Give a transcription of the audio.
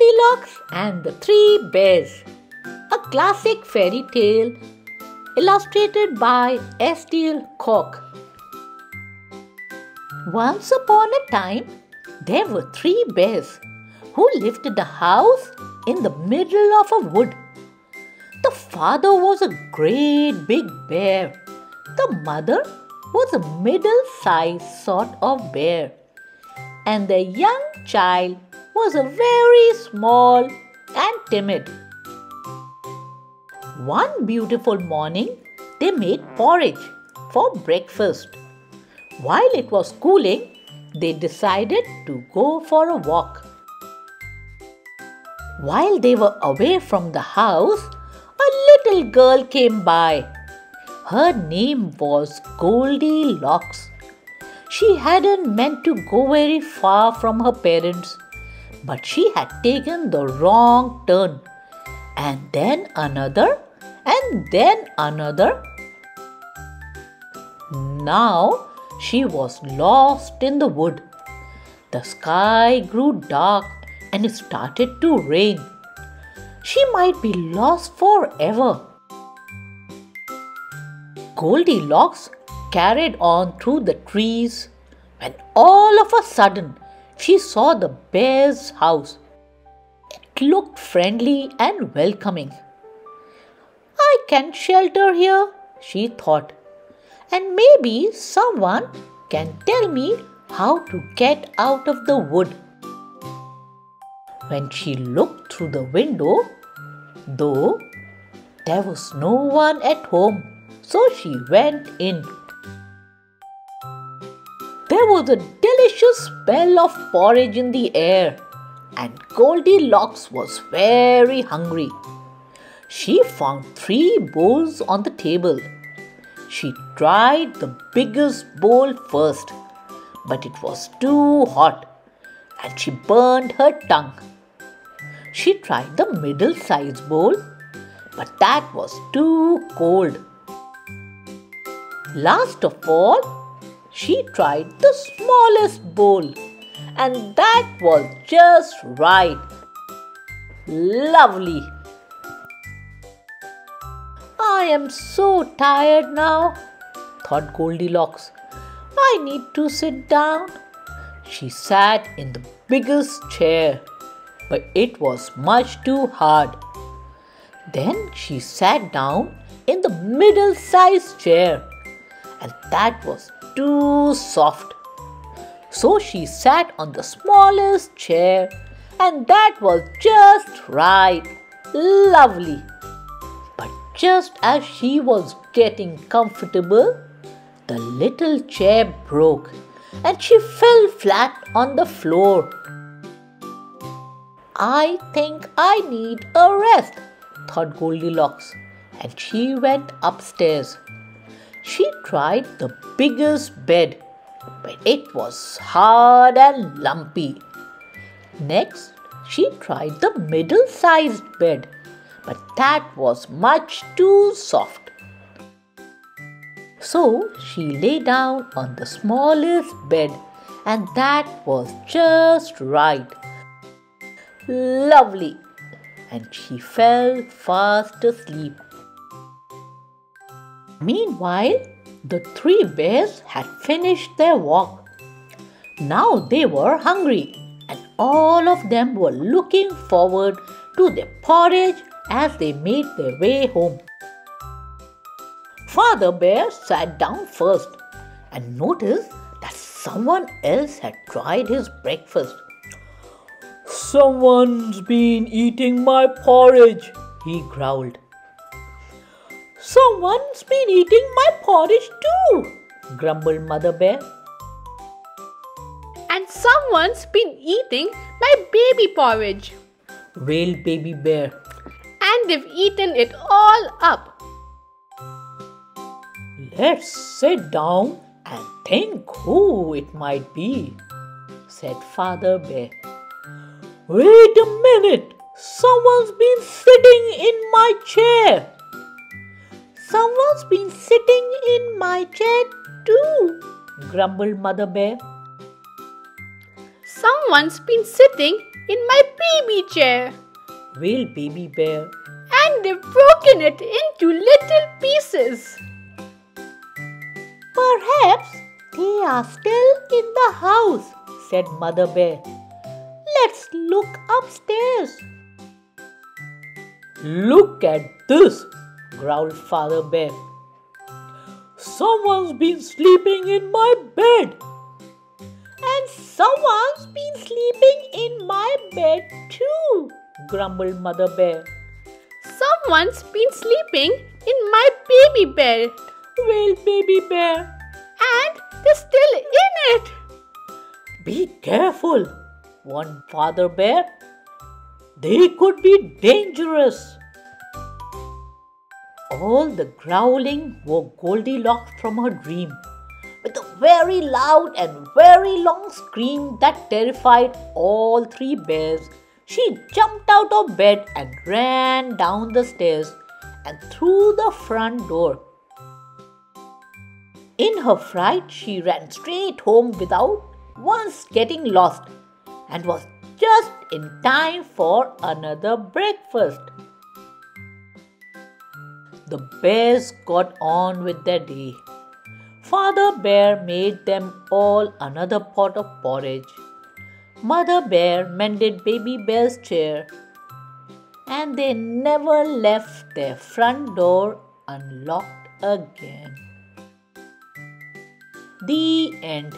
Goldilocks and the Three Bears, a classic fairy tale illustrated by Estelle Corke. Once upon a time, there were three bears who lived in a house in the middle of a wood. The father was a great big bear. The mother was a middle-sized sort of bear. And the young child was a very small and timid. One beautiful morning, they made porridge for breakfast. While it was cooling, they decided to go for a walk. While they were away from the house, a little girl came by. Her name was Goldilocks. She hadn't meant to go very far from her parents, but she had taken the wrong turn, and then another, and then another. Now she was lost in the wood. The sky grew dark and it started to rain. She might be lost forever. Goldilocks carried on through the trees when all of a sudden she saw the bear's house. It looked friendly and welcoming. I can shelter here, she thought, and maybe someone can tell me how to get out of the wood. When she looked through the window, though, there was no one at home, so she went in. There was a delicious smell of porridge in the air, and Goldilocks was very hungry. She found 3 bowls on the table. She tried the biggest bowl first, but it was too hot, and she burned her tongue. She tried the middle-sized bowl, but that was too cold. Last of all, she tried the smallest bowl, and that was just right. Lovely! I am so tired now, thought Goldilocks. I need to sit down. She sat in the biggest chair, but it was much too hard. Then she sat down in the middle-sized chair, and that was too soft. So she sat on the smallest chair, and that was just right. Lovely! But just as she was getting comfortable, the little chair broke, and she fell flat on the floor. I think I need a rest, thought Goldilocks, and she went upstairs. She tried the biggest bed, but it was hard and lumpy. Next, she tried the middle-sized bed, but that was much too soft. So she lay down on the smallest bed, and that was just right. Lovely! And she fell fast asleep. Meanwhile, the 3 bears had finished their walk. Now they were hungry, and all of them were looking forward to their porridge as they made their way home. Father Bear sat down first and noticed that someone else had tried his breakfast. "Someone's been eating my porridge," he growled. "Someone's been eating my porridge too," grumbled Mother Bear. "And someone's been eating my baby porridge," wailed Baby Bear. "And they've eaten it all up." "Let's sit down and think who it might be," said Father Bear. "Wait a minute! Someone's been sitting in my chair." "Someone's been sitting in my chair too," grumbled Mother Bear. "Someone's been sitting in my baby chair. wailed Baby Bear. And they've broken it into little pieces. Perhaps they are still in the house, said Mother Bear. Let's look upstairs. Look at this, growled Father Bear. Someone's been sleeping in my bed. And someone's been sleeping in my bed too, grumbled Mother Bear. Someone's been sleeping in my baby bed. Wailed Baby Bear. And they're still in it. Be careful, warned Father Bear. They could be dangerous. All the growling woke Goldilocks from her dream with a very loud and very long scream that terrified all three bears. She jumped out of bed and ran down the stairs and through the front door. In her fright, she ran straight home without once getting lost and was just in time for another breakfast. The bears got on with their day. Father Bear made them all another pot of porridge. Mother Bear mended Baby Bear's chair, and they never left their front door unlocked again. The end.